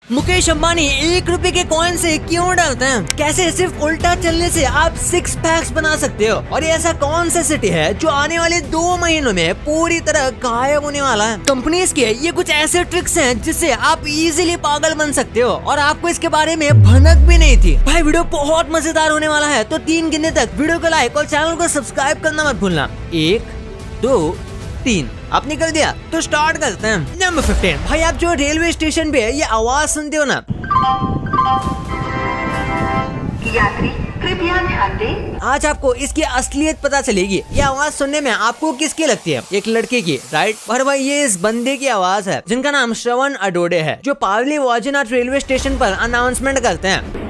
मुकेश अंबानी 1 रुपए के कॉइन से क्यों डालते हैं? कैसे सिर्फ उल्टा चलने से आप 6 पैक्स बना सकते हो? और ये ऐसा कौन सा सिटी है जो आने वाले 2 महीनों में पूरी तरह गायब होने वाला है? कंपनीज के ये कुछ ऐसे ट्रिक्स हैं जिससे आप इजीली पागल बन सकते हो और आपको इसके बारे में भनक भी नहीं थी। भाई वीडियो बहुत मजेदार होने वाला है, तो 3 गिनने तक वीडियो को लाइक और चैनल को सब्सक्राइब करना मत भूलना। 1 2 3 आपने कर दिया तो स्टार्ट करते हैं। नंबर 15। भाई आप जो रेलवे स्टेशन पे ये आवाज सुनते हो ना, यात्री कृपया ध्यान दें। आज आपको इसकी असलियत पता चलेगी। ये आवाज सुनने में आपको किसकी लगती है? एक लड़के की, राइट? पर भाई ये इस बंदे की आवाज है जिनका नाम श्रवण अडोडे है, जो पावली वाजीनाथ रेलवे स्टेशन पर अनाउंसमेंट करते हैं।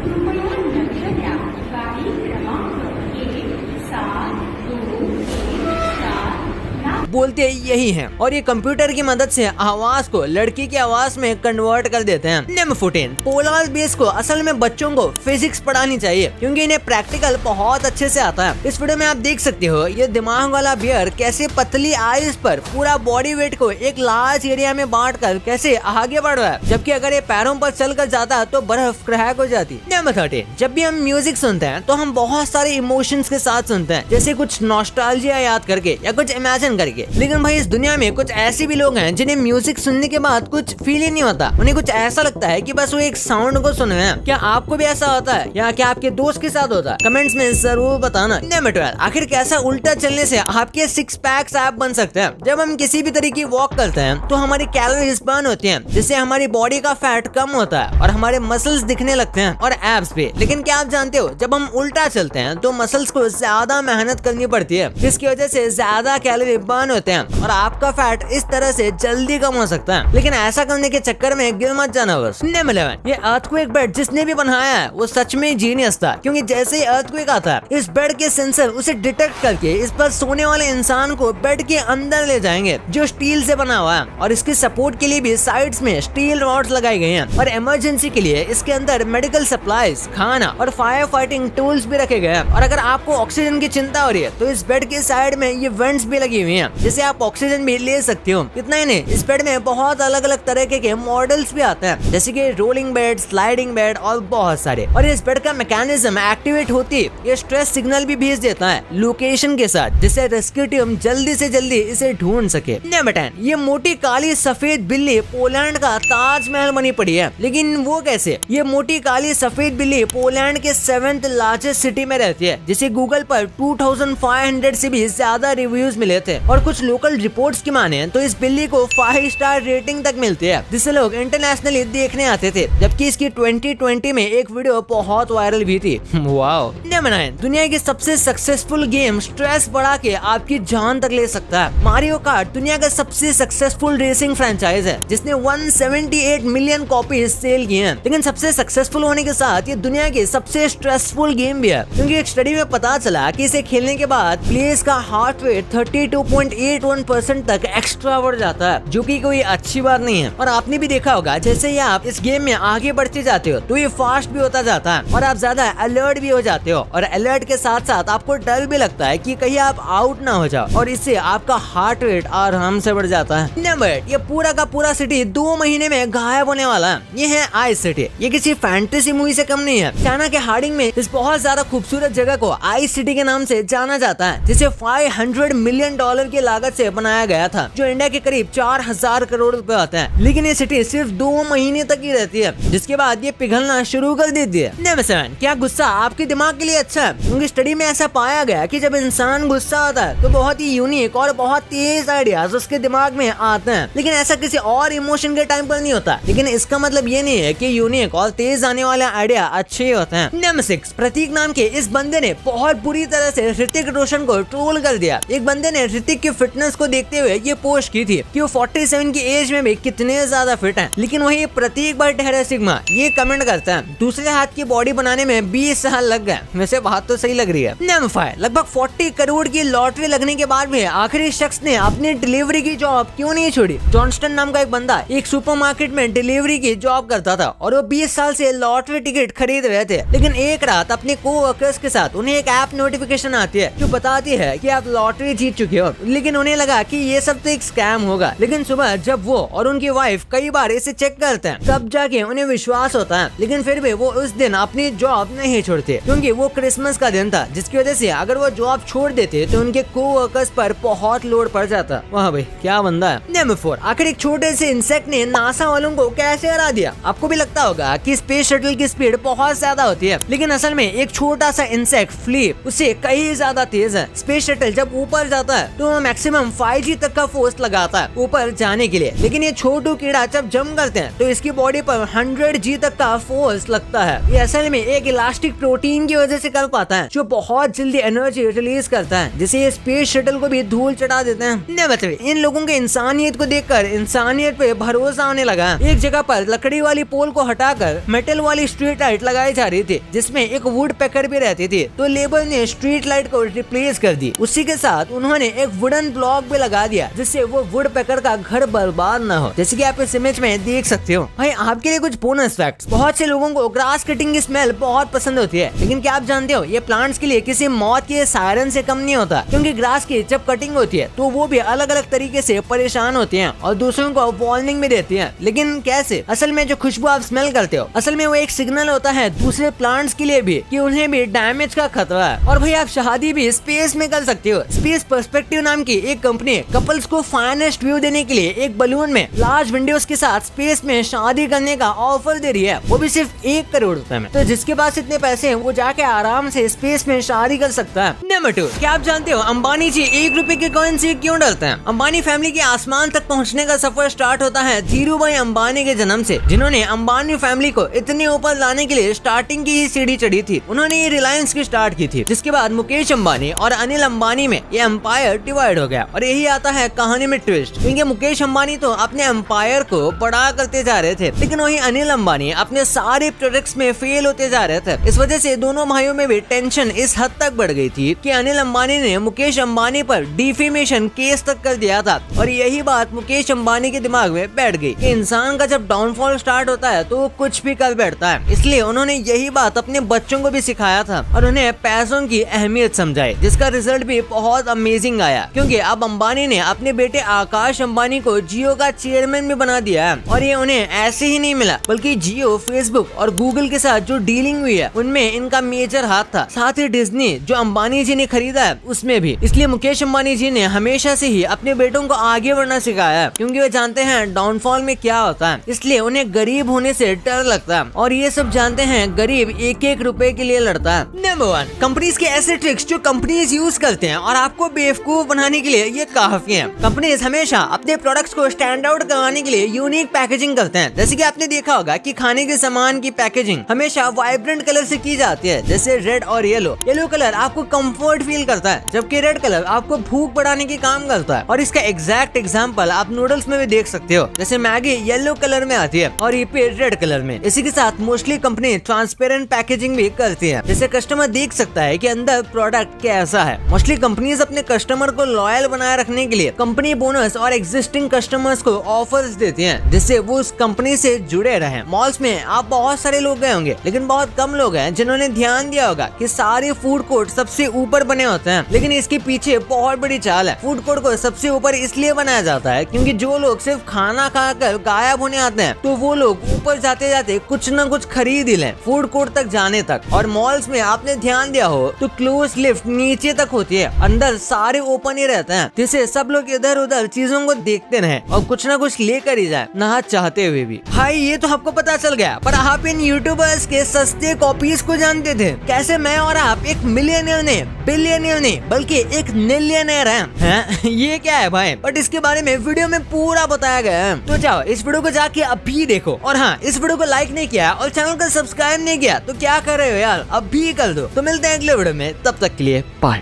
बोलते यही हैं और ये कंप्यूटर की मदद से आवाज को लड़की की आवाज में कन्वर्ट कर देते हैं। नंबर 14। पोलार बेस को असल में बच्चों को फिजिक्स पढ़ानी चाहिए क्योंकि इन्हें प्रैक्टिकल बहुत अच्छे से आता है। इस वीडियो में आप देख सकते हो ये दिमाग वाला बियर कैसे पतली आइस पर पूरा बॉडी वेट को एक लार्ज एरिया में बांट कर कैसे आगे बढ़ रहा है, जबकि अगर ये पैरों पर चल कर जाता तो बर्फ क्रैक हो जाती। नंबर 13। जब भी हम म्यूजिक सुनते हैं तो हम बहुत सारे इमोशंस के साथ सुनते हैं, जैसे कुछ नॉस्टैल्जिया याद करके या कुछ इमेजिन करके। लेकिन भाई इस दुनिया में कुछ ऐसे भी लोग हैं जिन्हें म्यूजिक सुनने के बाद कुछ फील ही नहीं होता। उन्हें कुछ ऐसा लगता है कि बस वो एक साउंड को सुन रहे हैं। क्या आपको भी ऐसा होता है या क्या आपके दोस्त के साथ होता है? कमेंट्स में जरूर बताना। नंबर 12। आखिर कैसा उल्टा चलने से आपके 6 पैक्स आप बन सकते हैं? जब हम किसी भी तरीके की वॉक करते हैं तो हमारी कैलोरीज बर्न होती हैं, जिससे हमारी बॉडी का फैट कम होता है और हमारे मसल्स दिखने लगते हैं और एब्स भी। लेकिन क्या आप जानते हो जब हम उल्टा चलते हैं तो मसल्स को ज्यादा मेहनत करनी पड़ती है, जिसकी वजह से ज्यादा कैलोरी बर्न होते हैं और आपका फैट इस तरह से जल्दी कम हो सकता है। लेकिन ऐसा करने के चक्कर में गिर मत जाना बस। नंबर 11। ये अर्थक्वेक बेड जिसने भी बनाया है वो सच में जीनियस था, क्योंकि जैसे ही अर्थक्वेक आता है इस बेड के सेंसर उसे डिटेक्ट करके इस पर सोने वाले इंसान को बेड के अंदर ले जाएंगे, जो स्टील से बना हुआ है। और इसके सपोर्ट के लिए भी साइड्स में स्टील रॉड्स लगाई गई हैं और इमरजेंसी के लिए इसके अंदर मेडिकल सप्लाईज, खाना और फायर फाइटिंग टूल्स भी रखे गए हैं। और अगर आपको ऑक्सीजन की चिंता हो रही है तो इस बेड के साइड में ये वेंट्स भी लगी हुई हैं, जिससे आप ऑक्सीजन भी ले सकते हो। इतना ही नहीं, इस बेड में बहुत अलग अलग तरह के मॉडल्स भी आते हैं, जैसे कि रोलिंग बेड, स्लाइडिंग बेड और बहुत सारे। और इस बेड का मैकेनिज्म एक्टिवेट होती ये स्ट्रेस सिग्नल भी भेज देता है लोकेशन के साथ, जिससे रेस्क्यू टीम जल्दी से जल्दी इसे ढूंढ सके। नंबर 10। ये मोटी काली सफेद बिल्ली पोलैंड का ताजमहल बनी पड़ी है, लेकिन वो कैसे? ये मोटी काली सफेद बिल्ली पोलैंड के 7th लार्जेस्ट सिटी में रहती है, जिसे गूगल पर 2500 से भी ज्यादा रिव्यूज मिले थे। और कुछ लोकल रिपोर्ट्स की माने तो इस बिल्ली को 5 स्टार रेटिंग तक मिलती है, जिसे लोग इंटरनेशनली देखने आते थे। जबकि इसकी 2020 में एक वीडियो बहुत वायरल भी थी। वाओ। नंबर 9। दुनिया की सबसे सक्सेसफुल गेम स्ट्रेस बढ़ा के आपकी जान तक ले सकता है। मारियो कार्ट दुनिया का सबसे सक्सेसफुल रेसिंग फ्रेंचाइज है, जिसने 178 मिलियन कॉपीज सेल की हैं। लेकिन सबसे सक्सेसफुल होने के साथ ये दुनिया की सबसे स्ट्रेसफुल गेम भी है, क्योंकि एक स्टडी में पता चला कि इसे खेलने के बाद प्लेयर्स का हार्ट रेट 32.81% तक एक्स्ट्रा बढ़ जाता है, जो कि कोई अच्छी बात नहीं है। और आपने भी देखा होगा जैसे ही आप इस गेम में आगे बढ़ते जाते हो तो ये फास्ट भी होता जाता है और आप ज्यादा अलर्ट भी हो जाते हो। और अलर्ट के साथ साथ आपको डर भी लगता है कि कहीं आप आउट ना हो जाओ, और इससे आपका हार्ट रेट आराम से बढ़ जाता है। नंबर 8। ये पूरा का पूरा सिटी 2 महीने में गायब होने वाला है। ये है आइस सिटी। ये किसी फैंटेसी मूवी से कम नहीं है। चाइना के हार्डिंग में इस बहुत ज्यादा खूबसूरत जगह को आइस सिटी के नाम से जाना जाता है, जिसे $500 मिलियन की लागत से बनाया गया था, जो इंडिया के करीब 4000 करोड़ रुपए आते हैं। लेकिन ये सिटी सिर्फ 2 महीने तक ही रहती है, जिसके बाद ये पिघलना शुरू कर देती है। नंबर 7। क्या गुस्सा आपके दिमाग के लिए अच्छा है? क्योंकि स्टडी में ऐसा पाया गया कि जब इंसान गुस्सा होता है तो बहुत ही यूनिक और बहुत तेज आइडियाज उसके दिमाग में आते हैं, लेकिन ऐसा किसी और इमोशन के टाइम पर नहीं होता। लेकिन इसका मतलब ये नहीं है कि यूनिक और तेज आने वाले आइडिया अच्छे होते हैं। नंबर 6। प्रतीक नाम के इस बंदे ने बहुत बुरी तरह से ऋतिक रोशन को ट्रोल कर दिया। एक बंदे ने ऋतिक की फिटनेस को देखते हुए ये पोस्ट की थी कि वो 47 की एज में भी कितने ज्यादा फिट हैं। लेकिन वही प्रतीक भाई ठहरे सिग्मा ये कमेंट करता है दूसरे हाथ की बॉडी बनाने में 20 साल लग गए। वैसे बात तो सही लग रही है। नंबर 5। लगभग 40 करोड़ की लॉटरी लगने के बाद भी आखिरी शख्स ने अपनी डिलीवरी की जॉब क्यों नहीं छोड़ी? जॉनस्टन नाम का एक बंदा एक सुपरमार्केट में डिलीवरी की जॉब करता था और वो 20 साल से लॉटरी टिकट खरीद रहे थे। लेकिन एक रात अपने कोवर्कर्स के साथ उन्हें एक ऐप नोटिफिकेशन आती है जो बताती है कि आप लॉटरी जीत चुके हो। लेकिन लेकिन उन्हें लगा कि ये सब तो एक स्कैम होगा। लेकिन सुबह जब वो और उनकी वाइफ कई बार इसे चेक करते हैं तब जाके उन्हें विश्वास होता है। लेकिन फिर भी वो उस दिन अपनी जॉब नहीं छोड़ते क्योंकि वो क्रिसमस का दिन था, जिसकी वजह से अगर वो जॉब छोड़ देते तो उनके कोवर्कर्स पर बहुत लोड पड़ जाता। वाह भाई क्या बंदा है। नंबर 4, आखिर एक छोटे से इंसेक्ट ने नासा वालों को कैसे हरा दिया। आपको भी लगता होगा कि स्पेस शटल की स्पीड बहुत ज्यादा होती है, लेकिन असल में एक छोटा सा इंसेक्ट फ्लिप उससे कई ज्यादा तेज है। स्पेस शटल जब ऊपर जाता है तो मैक्सिमम 5G तक का फोर्स लगाता है ऊपर जाने के लिए, लेकिन ये छोटू कीड़ा जब जंप करते हैं तो इसकी बॉडी पर 100G तक का फोर्स लगता है। ये असल में एक इलास्टिक प्रोटीन की वजह से कर पाता है जो बहुत जल्दी एनर्जी रिलीज करता है, जिससे ये स्पेस शटल को भी धूल चढ़ा देते हैं। नंबर 3, इन लोगों के इंसानियत को देखकर इंसानियत पे भरोसा आने लगा। एक जगह पर लकड़ी वाली पोल को हटाकर मेटल वाली स्ट्रीट लाइट लगाई जा रही थी जिसमें एक वुड पैकर भी रहती थी, तो लेबर ने स्ट्रीट लाइट को रिप्लेस कर दी। उसी के साथ उन्होंने एक वुडन ब्लॉक भी लगा दिया जिससे वो वुड पैकर का घर बर्बाद न हो, जैसे कि आप इस इमेज में देख सकते हो। भाई आपके लिए कुछ बोनस फैक्ट्स। बहुत से लोगों को ग्रास कटिंग की स्मेल बहुत पसंद होती है, लेकिन क्या आप जानते हो ये प्लांट्स के लिए किसी मौत के सायरन से कम नहीं होता, क्योंकि ग्रास की जब कटिंग होती है तो वो भी अलग अलग तरीके से परेशान होते हैं और दूसरों को वार्निंग भी देती हैं। लेकिन कैसे? असल में जो खुशबू आप स्मेल करते हो असल में वो एक सिग्नल होता है दूसरे प्लांट्स के लिए भी कि उन्हें भी डैमेज का खतरा है। और भाई आप शादी भी स्पेस में कर सकते हो। स्पेस पर्सपेक्टिव नाम की एक कंपनी कपल्स को फाइनेस्ट व्यू देने के लिए एक बलून में लार्ज विंडोज के साथ स्पेस में शादी करने का ऑफर दे रही है, वो भी सिर्फ 1 करोड़ रुपए में। तो जिसके पास इतने पैसे हैं वो जाके आराम से स्पेस में शादी कर सकता है। नंबर 2, क्या आप जानते हो अंबानी जी 1 रुपए के कॉइन से क्यों डरते हैं? अंबानी फैमिली के आसमान तक पहुंचने का सफर स्टार्ट होता है धीरूभाई अंबानी के जन्म से, जिन्होंने अंबानी फैमिली को इतने ऊपर लाने के लिए स्टार्टिंग की ही सीढ़ी चढ़ी थी। उन्होंने ये रिलायंस की स्टार्ट की थी, जिसके बाद मुकेश अंबानी और अनिल अंबानी में ये एम्पायर डिवाइड हो गया। और यही आता है कहानी में ट्विस्ट, क्योंकि मुकेश अंबानी तो अपने एम्पायर को बड़ा करते जा रहे थे, लेकिन वही अनिल अंबानी अपने सारे प्रोजेक्ट्स में फेल होते जा रहे थे। इस वजह से दोनों भाइयों में भी टेंशन इस हद तक बढ़ गई थी कि अनिल अंबानी ने मुकेश अंबानी पर डिफेमेशन केस तक कर दिया था। और यही बात मुकेश अंबानी के दिमाग में बैठ गई कि इंसान का जब डाउनफॉल स्टार्ट होता है तो वो कुछ भी कर बैठता है। इसलिए उन्होंने यही बात अपने बच्चों को भी सिखाया था और उन्हें पैसों की अहमियत समझाई, जिसका रिजल्ट भी बहुत अमेजिंग आया, क्योंकि अब अंबानी ने अपने बेटे आकाश अंबानी को जियो का चेयरमैन भी बना दिया है। और ये उन्हें ऐसे ही नहीं मिला, बल्कि जियो, फेसबुक और गूगल के साथ जो डीलिंग हुई है उनमें इनका मेजर हाथ था। साथ ही डिज्नी जो अंबानी जी ने खरीदा है उसमें भी। इसलिए मुकेश अंबानी जी ने हमेशा से ही अपने बेटों को आगे बढ़ना सिखाया है, क्योंकि वो जानते हैं डाउनफॉल में क्या होता है। इसलिए उन्हें गरीब होने से डर लगता है और ये सब जानते हैं गरीब 1-1 रुपए के लिए लड़ता है। नंबर 1, कंपनीज के ऐसे ट्रिक्स जो कंपनीज यूज करते हैं और आपको बेवकूफ बनाने के लिए ये काफी है। कंपनीज हमेशा अपने प्रोडक्ट्स को स्टैंड आउट करवाने के लिए यूनिक पैकेजिंग करते हैं। जैसे कि आपने देखा होगा कि खाने के सामान की पैकेजिंग हमेशा वाइब्रेंट कलर से की जाती है, जैसे रेड और येलो। येलो कलर आपको कंफर्ट फील करता है, जबकि रेड कलर आपको भूख बढ़ाने की काम करता है। और इसका एग्जैक्ट एग्जांपल आप नूडल्स में भी देख सकते हो, जैसे मैगी येलो कलर में आती है और ये रेड कलर में। इसी के साथ मोस्टली कंपनी ट्रांसपेरेंट पैकेजिंग भी करती है, जिससे कस्टमर देख सकता है कि अंदर प्रोडक्ट कैसा है। मोस्टली कंपनीज अपने कस्टमर को लॉयल बनाए रखने के लिए कंपनी बोनस और एग्जिस्टिंग कस्टमर्स को ऑफर्स देती हैं, जिससे वो उस कंपनी से जुड़े रहें। मॉल्स में आप बहुत सारे लोग गए होंगे, लेकिन बहुत कम लोग हैं जिन्होंने ध्यान दिया होगा कि सारे फूड कोर्ट सबसे ऊपर बने होते हैं, लेकिन इसके पीछे बहुत बड़ी चाल है। फूड कोर्ट को सबसे ऊपर इसलिए बनाया जाता है क्योंकि जो लोग सिर्फ खाना खाकर गायब होने आते हैं तो वो लोग ऊपर जाते जाते कुछ न कुछ खरीद ही लें फूड कोर्ट तक जाने तक। और मॉल्स में आपने ध्यान दिया हो तो क्लोज लिफ्ट नीचे तक होती है, अंदर सारे ओपन ही रहते हैं, जिससे सब लोग इधर उधर चीजों को देखते रहे और कुछ न कुछ लेकर ही जाए, ना चाहते हुए भी। भाई ये तो आपको पता चल गया, पर आप इन यूट्यूबर्स के सस्ते कॉपीज को जानते थे? कैसे मैं और आप एक मिलियनियर ने, बिलियनियर ने, बल्कि एक मिलियनियर हैं? ये क्या है भाई? बट इसके बारे में वीडियो में पूरा बताया गया है, तो जाओ इस वीडियो को जाके अभी देखो। और हाँ, इस वीडियो को लाइक नहीं किया और चैनल को सब्सक्राइब नहीं किया तो क्या कर रहे हो यार, अभी कर दो। तो मिलते हैं अगले वीडियो में, तब तक के लिए बाय।